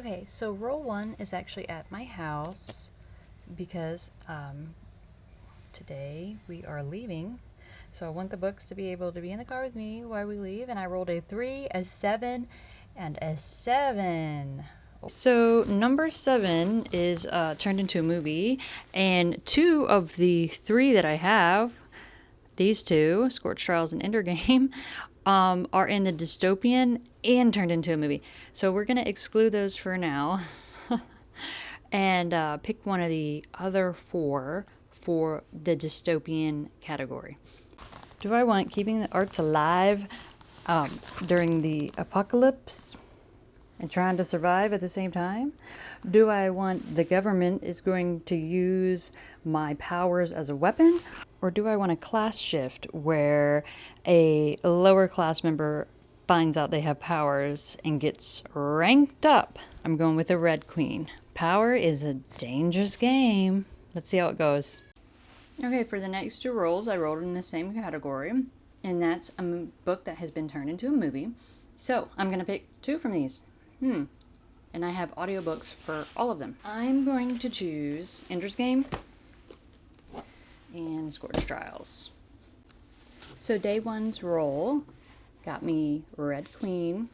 Okay, so roll one is actually at my house because today we are leaving. So I want the books to be able to be in the car with me while we leave, and I rolled a 3, a 7, and a 7. So number 7 is turned into a movie, and 2 of the 3 that I have, these 2, Scorch Trials and Ender Game, are in the dystopian and turned into a movie. So we're going to exclude those for now and pick one of the other 4 for the dystopian category. Do I want keeping the arts alive during the apocalypse and trying to survive at the same time? Do I want the government is going to use my powers as a weapon? Or do I want a class shift where a lower class member finds out they have powers and gets ranked up? I'm going with a red queen. Power is a dangerous game. Let's see how it goes. Okay, for the next 2 rolls, I rolled in the same category, and that's a book that has been turned into a movie. So I'm going to pick 2 from these. And I have audiobooks for all of them. I'm going to choose Ender's Game and Scorch Trials. So day 1's roll got me Red Queen,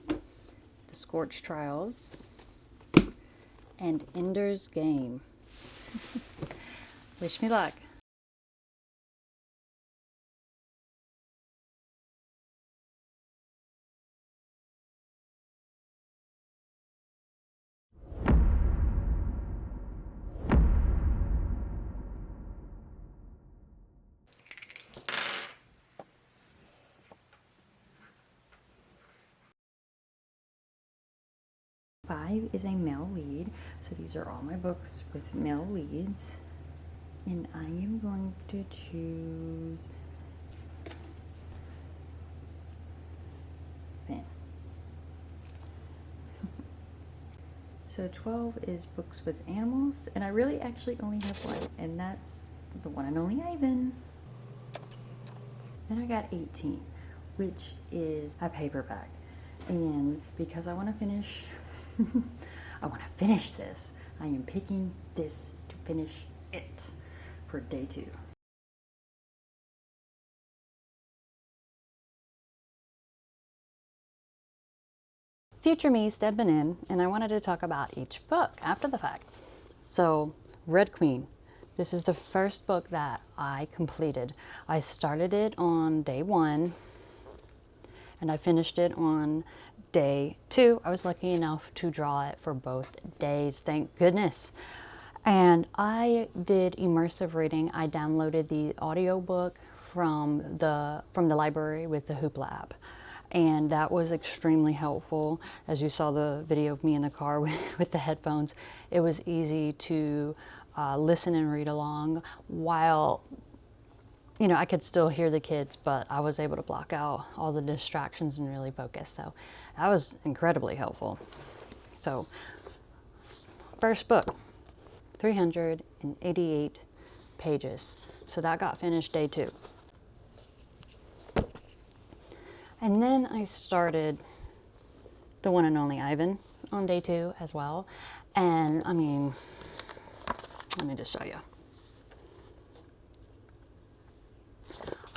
the Scorch Trials, and Ender's Game. Wish me luck. Five is a male lead, so these are all my books with male leads. And I am going to choose Finn. So 12 is books with animals, and I really actually only have 1, and that's the one and only Ivan. Then I got 18, which is a paperback. And because I want to finish, this, I am picking this to finish it for day 2. Future me stepping in, and I wanted to talk about each book after the fact. So, Red Queen. This is the first book that I completed. I started it on day 1, and I finished it on day 2. I was lucky enough to draw it for both days, thank goodness. And I did immersive reading. I downloaded the audiobook from the library with the Hoopla app. And that was extremely helpful. As you saw the video of me in the car with the headphones, it was easy to listen and read along while, you know, I could still hear the kids, but I was able to block out all the distractions and really focus. So that was incredibly helpful. So first book, 388 pages. So that got finished day 2. And then I started the one and only Ivan on day 2 as well. And I mean, let me just show you.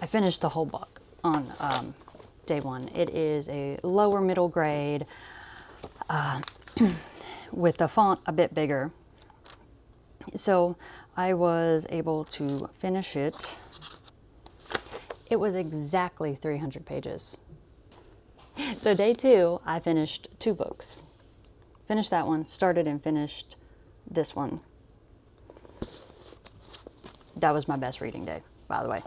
I finished the whole book on day 1. It is a lower middle grade with the font a bit bigger. So I was able to finish it. It was exactly 300 pages. So day 2, I finished 2 books. Finished that one, started and finished this one. That was my best reading day, by the way.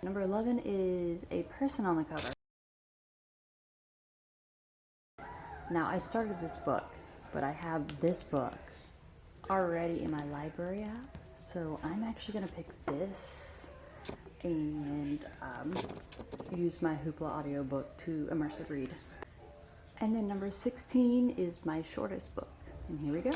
Number 11 is a person on the cover. Now I started this book, but I have this book already in my library app, so I'm actually going to pick this and use my Hoopla audiobook to immersive read. And then number 16 is my shortest book, and here we go.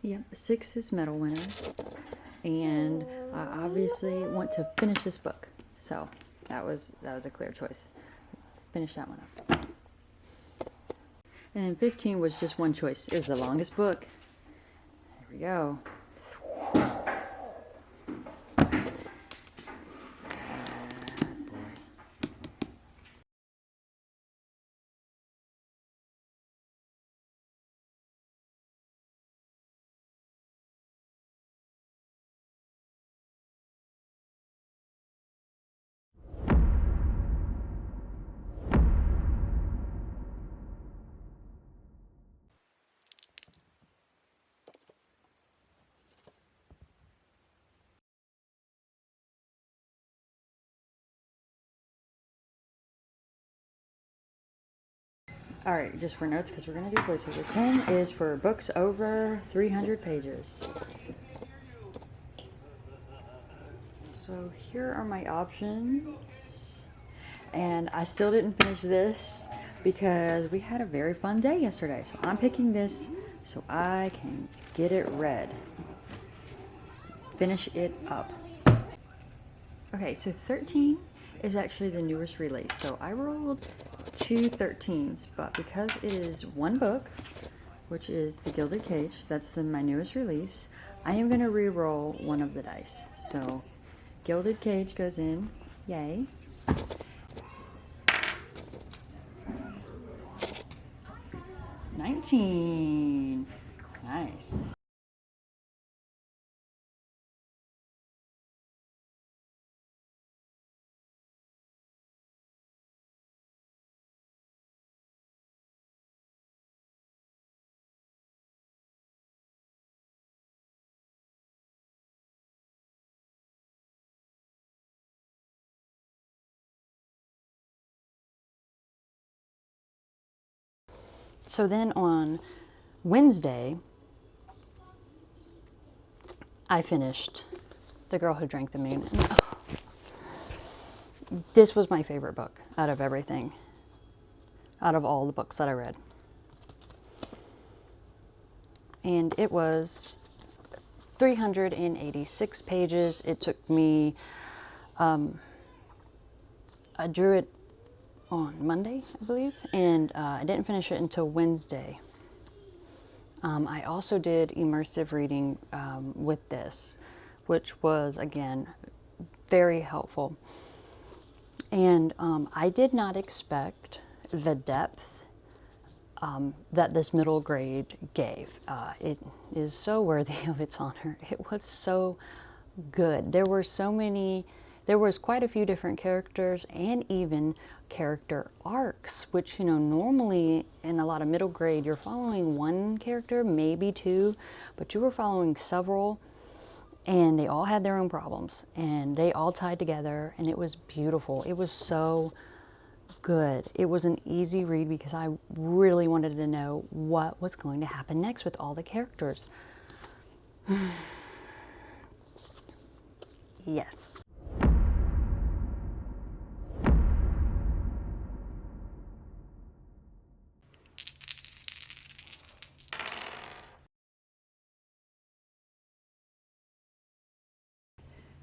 Yep, 6 is medal winner, and I obviously want to finish this book, so that was a clear choice. Finish that one up. And then 15 was just one choice. It was the longest book. Here we go. All right, just for notes, because we're going to do voiceover. 10 is for books over 300 pages. So here are my options. And I still didn't finish this because we had a very fun day yesterday. So I'm picking this so I can get it read. Finish it up. Okay, so 13 is actually the newest release. So I rolled 2 13s, but because it is one book, which is The Gilded Cage, that's my newest release, I am going to re-roll one of the dice. So Gilded Cage goes in, yay. $19. Nice. So then on Wednesday, I finished The Girl Who Drank the Moon. And, this was my favorite book out of everything, out of all the books that I read. And it was 386 pages. It took me, I drew it on Monday, I believe, and I didn't finish it until Wednesday. I also did immersive reading with this, which was, again, very helpful. And I did not expect the depth that this middle grade gave. It is so worthy of its honor. It was so good. There was quite a few different characters and even character arcs, which, normally in a lot of middle grade, you're following one character, maybe two, but you were following several, and they all had their own problems, and they all tied together, and it was beautiful. It was so good. It was an easy read because I really wanted to know what was going to happen next with all the characters. Yes.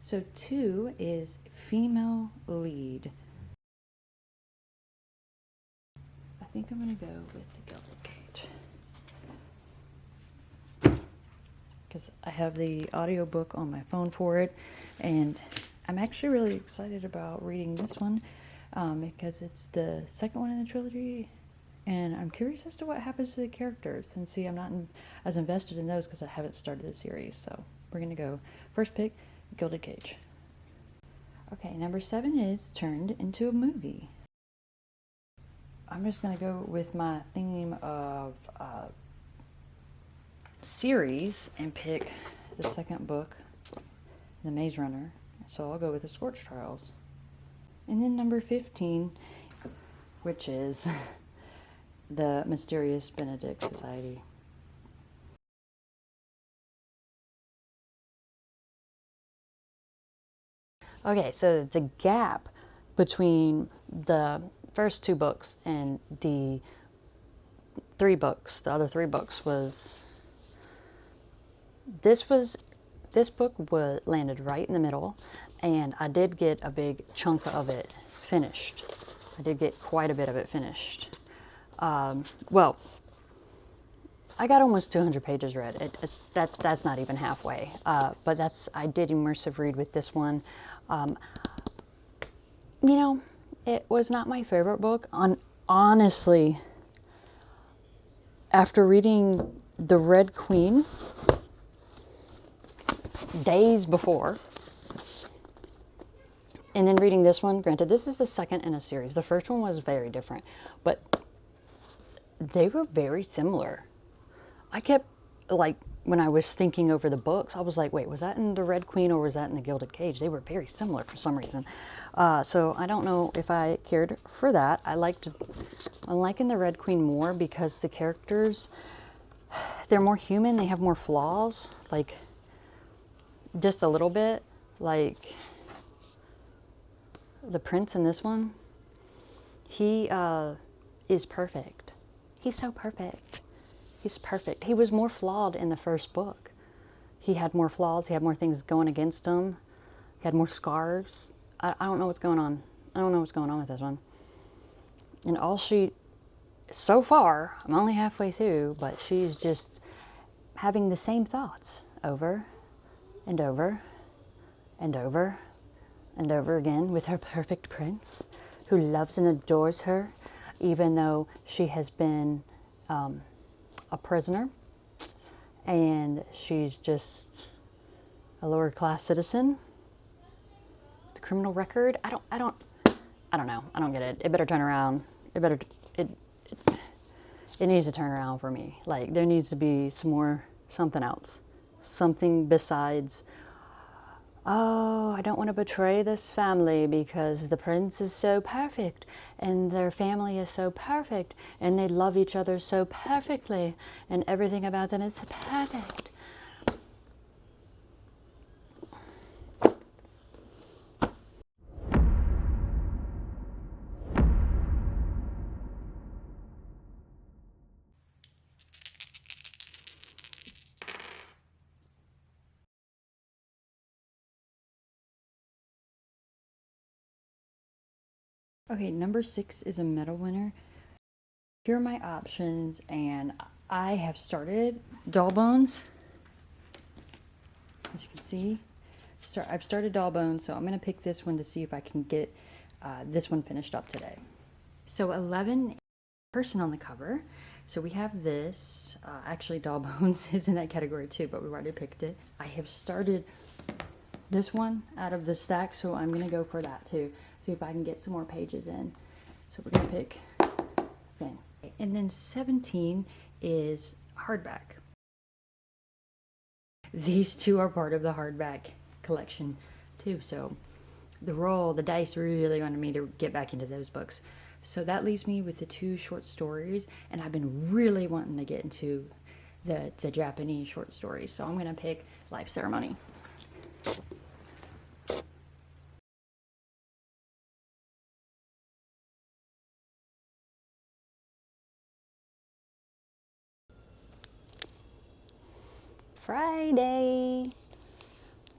So 2 is female lead. I think I'm going to go with the Gilded Cage. Because I have the audiobook on my phone for it. And I'm actually really excited about reading this one because it's the second one in the trilogy. And I'm curious as to what happens to the characters. And see, I'm not as invested in those because I haven't started the series. So we're going to go first pick, Gilded Cage. Okay, number 7 is turned into a movie. I'm just going to go with my theme of series and pick the second book, The Maze Runner. So I'll go with The Scorch Trials. And then number 15, which is The Mysterious Benedict Society. Okay, so the gap between the first 2 books and the other three books was this book landed right in the middle, and I did get a big chunk of it finished. I did get quite a bit of it finished. Well, I got almost 200 pages read. That's not even halfway. But I did immersive read with this one. It was not my favorite book. Honestly, after reading The Red Queen days before, and then reading this one, granted, this is the second in a series. The first one was very different, but they were very similar. I kept, when I was thinking over the books, I was like, wait, was that in The Red Queen or was that in The Gilded Cage? They were very similar for some reason. So I don't know if I cared for that. I'm liking The Red Queen more because the characters, they're more human. They have more flaws, just a little bit. Like the prince in this one, he is perfect. He's so perfect. He's perfect. He was more flawed in the first book. He had more flaws. He had more things going against him. He had more scars. I don't know what's going on. I don't know what's going on with this one. And so far, I'm only halfway through, but she's just having the same thoughts over and over and over and over again with her perfect prince who loves and adores her, even though she has been a prisoner and she's just a lower class citizen. The criminal record, I don't know. I don't get it. It better turn around. It needs to turn around for me. There needs to be something else. Something besides, oh, I don't want to betray this family because the prince is so perfect and their family is so perfect and they love each other so perfectly and everything about them is perfect. Okay, number 6 is a medal winner. Here are my options, and I have started Doll Bones. As you can see, I've started Doll Bones, so I'm going to pick this one to see if I can get this one finished up today. So 11, person on the cover. So we have this. Actually, Doll Bones is in that category too, but we've already picked it. I have started this one out of the stack, so I'm going to go for that too. See if I can get some more pages in. So we're going to pick then. And then 17 is hardback. These two are part of the hardback collection too. So the dice really wanted me to get back into those books. So that leaves me with the 2 short stories, and I've been really wanting to get into the Japanese short stories. So I'm going to pick Life Ceremony.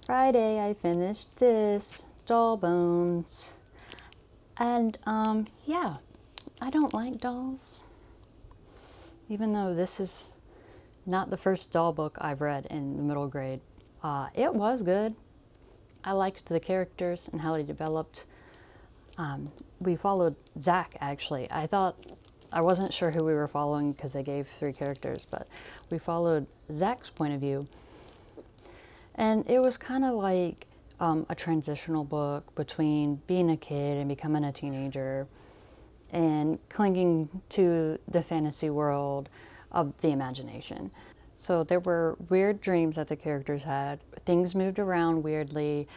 Friday I finished this, Doll Bones. And yeah, I don't like dolls. even though this is not the first doll book I've read in the middle grade, it was good. I liked the characters and how they developed. We followed Zach, actually. I wasn't sure who we were following because they gave 3 characters, but we followed Zach's point of view. And it was kind of like a transitional book between being a kid and becoming a teenager and clinging to the fantasy world of the imagination. So there were weird dreams that the characters had. Things moved around weirdly.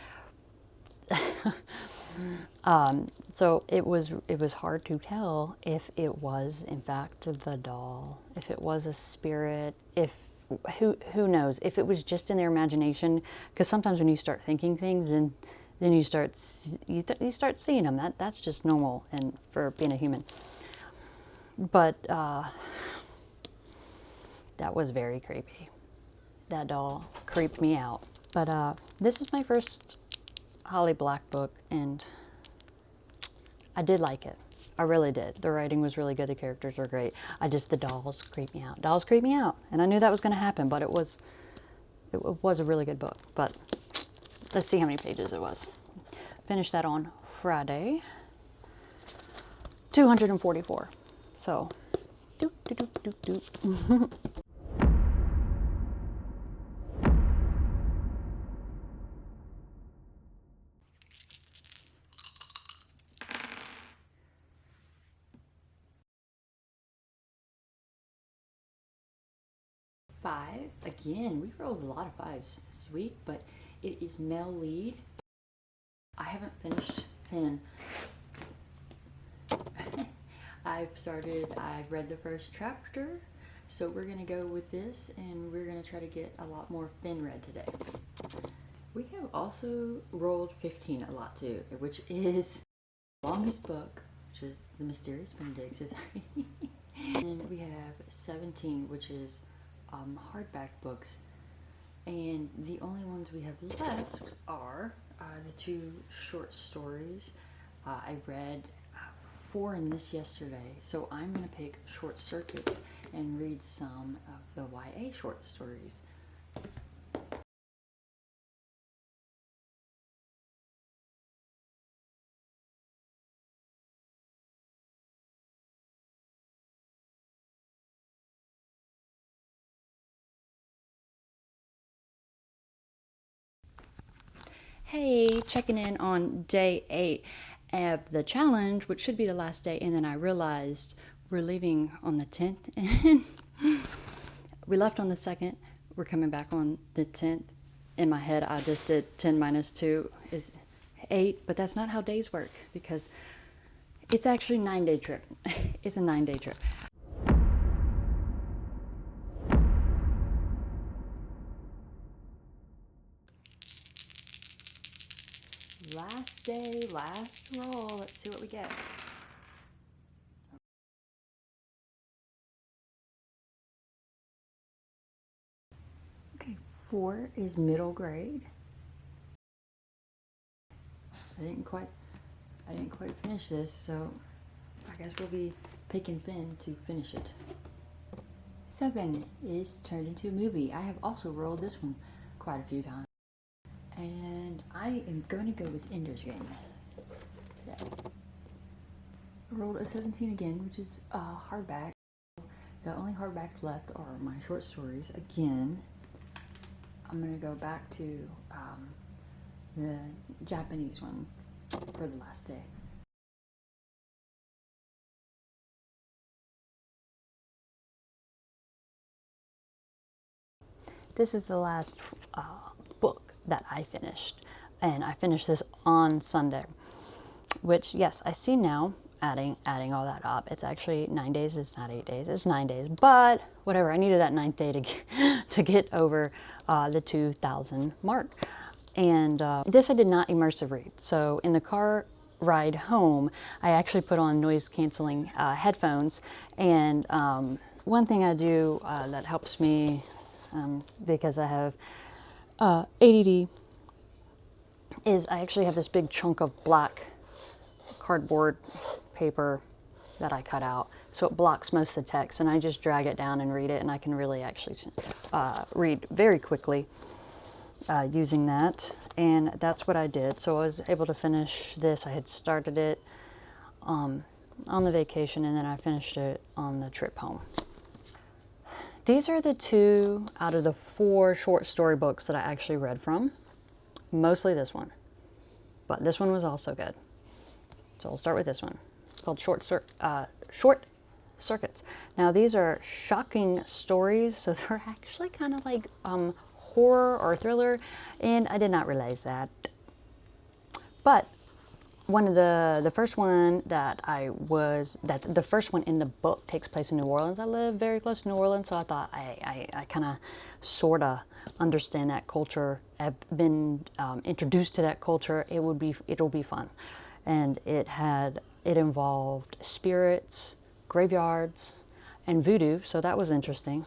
So it was hard to tell if it was in fact the doll, if it was a spirit, if who knows, if it was just in their imagination. Because sometimes when you start thinking things and then you start seeing them, that's just normal and for being a human. But that was very creepy. That doll creeped me out. But this is my first Holly Black book, and I did like it. I really did. The writing was really good. The characters were great. The dolls creep me out. Dolls creep me out. And I knew that was going to happen, but it was a really good book. But let's see how many pages it was. Finished that on Friday. 244. So, doot, doot, doot, doot, doot. Five. Again, we rolled a lot of 5s this week, but it is male lead. I haven't finished Finn. I've read the first chapter, so we're gonna go with this and we're gonna try to get a lot more Finn read today. We have also rolled 15 a lot too, which is the longest book, which is The Mysterious Benedicts. And we have 17, which is hardback books, and the only ones we have left are the 2 short stories. I read 4 in this yesterday, so I'm going to pick Short Circuits and read some of the YA short stories. Hey, checking in on day 8 of the challenge, which should be the last day, and then I realized we're leaving on the 10th, and we left on the 2nd, we're coming back on the 10th. In my head, I just did 10 minus 2 is 8, but that's not how days work, because it's actually a 9-day trip. It's a 9-day trip. Last day, last roll. Let's see what we get. Okay, 4 is middle grade. I didn't quite finish this, so I guess we'll be picking Finn to finish it. 7 is turned into a movie. I have also rolled this one quite a few times. And I am going to go with Ender's Game today. I rolled a 17 again, which is a hardback. The only hardbacks left are my short stories. Again, I'm going to go back to the Japanese one for the last day. This is the last book that I finished, and I finished this on Sunday, which, yes, I see now, adding all that up, it's actually 9 days. It's not 8 days, it's 9 days, but whatever, I needed that 9th day to get over the 2,000 mark. And this I did not immersive read, so in the car ride home I actually put on noise canceling headphones. And one thing I do that helps me, because I have ADD, is I actually have this big chunk of black cardboard paper that I cut out so it blocks most of the text, and I just drag it down and read it, and I can really actually read very quickly using that. And that's what I did. So I was able to finish this. I had started it on the vacation, and then I finished it on the trip home. These are the 2 out of the 4 short story books that I actually read from. Mostly this one, but this one was also good. So I'll start with this one. It's called Short Circuits. Now these are shocking stories, so they're actually kind of like horror or thriller, and I did not realize that. But one of the first one the first one in the book takes place in New Orleans. I live very close to New Orleans, so I thought I kind of sort of understand that culture. I've been introduced to that culture. It'll be fun, and it involved spirits, graveyards, and voodoo. So that was interesting.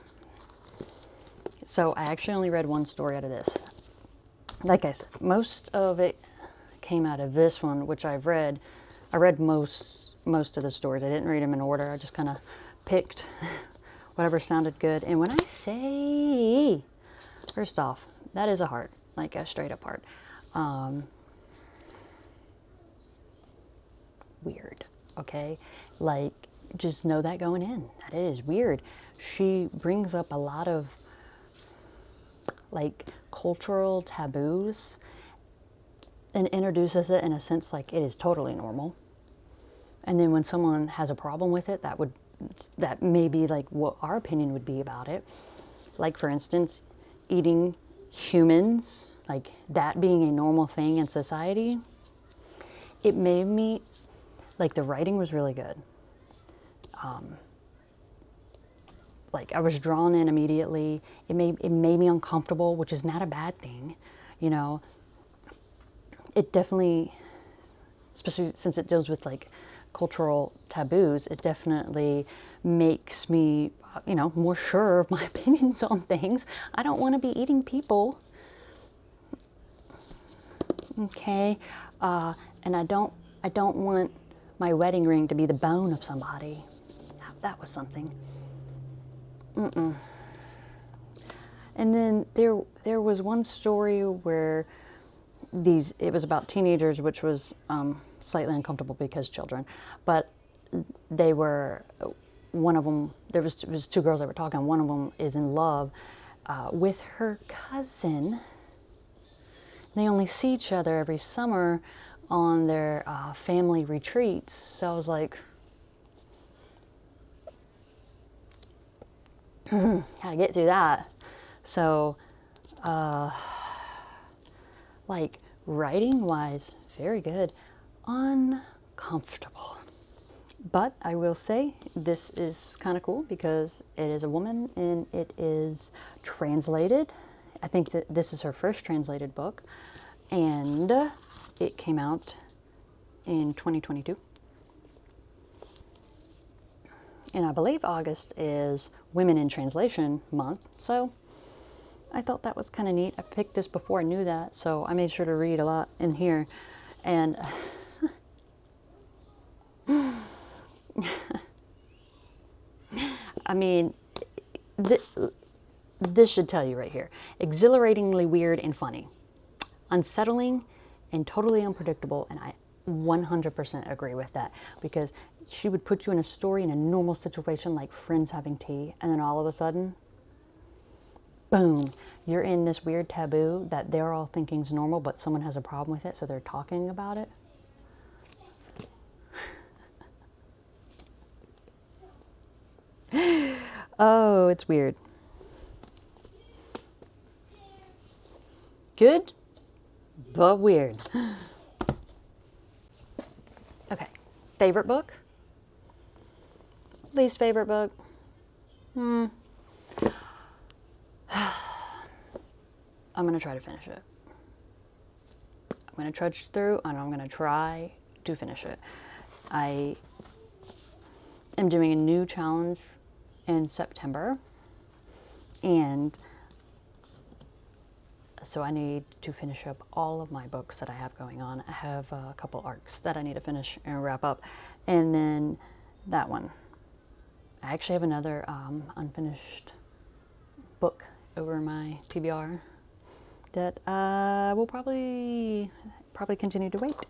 So I actually only read 1 story out of this. Like I said, most of it came out of this one, which I've read. I read most of the stories. I didn't read them in order. I just kind of picked whatever sounded good. And when I say, first off, that is a heart, like a straight up heart. Weird, okay? Like, just know that going in, that it is weird. She brings up a lot of like cultural taboos and introduces it in a sense like it is totally normal. And then when someone has a problem with it, that may be like what our opinion would be about it. Like, for instance, eating humans, like that being a normal thing in society. It made me, like, the writing was really good. Like, I was drawn in immediately. It made me uncomfortable, which is not a bad thing, you know. It definitely, especially since it deals with like cultural taboos, it definitely makes me, you know, more sure of my opinions on things. I don't want to be eating people. Okay, and I don't want my wedding ring to be the bone of somebody. That was something. And then there was one story where it was about teenagers, which was slightly uncomfortable because children, but they were, one of them, there was 2 girls that were talking. One of them is in love with her cousin. They only see each other every summer on their family retreats. So I was like, how to get through that. So, like, writing wise, very good. Uncomfortable. But I will say this is kind of cool because it is a woman and it is translated. I think that this is her first translated book, and it came out in 2022. And I believe August is Women in Translation Month, so I thought that was kind of neat. I picked this before I knew that, so I made sure to read a lot in here. And I mean, this should tell you right here. Exhilaratingly weird and funny. Unsettling and totally unpredictable, and I 100% agree with that, because she would put you in a story in a normal situation like friends having tea, and then all of a sudden, boom, you're in this weird taboo that they're all thinking is normal, but someone has a problem with it, so they're talking about it. Oh, it's weird. Good, but weird. Okay, favorite book? Least favorite book? I'm going to try to finish it. I'm going to trudge through and I'm going to try to finish it. I am doing a new challenge in September, and so I need to finish up all of my books that I have going on. I have a couple arcs that I need to finish and wrap up, and then that one. I actually have another unfinished book over my TBR that will probably continue to wait.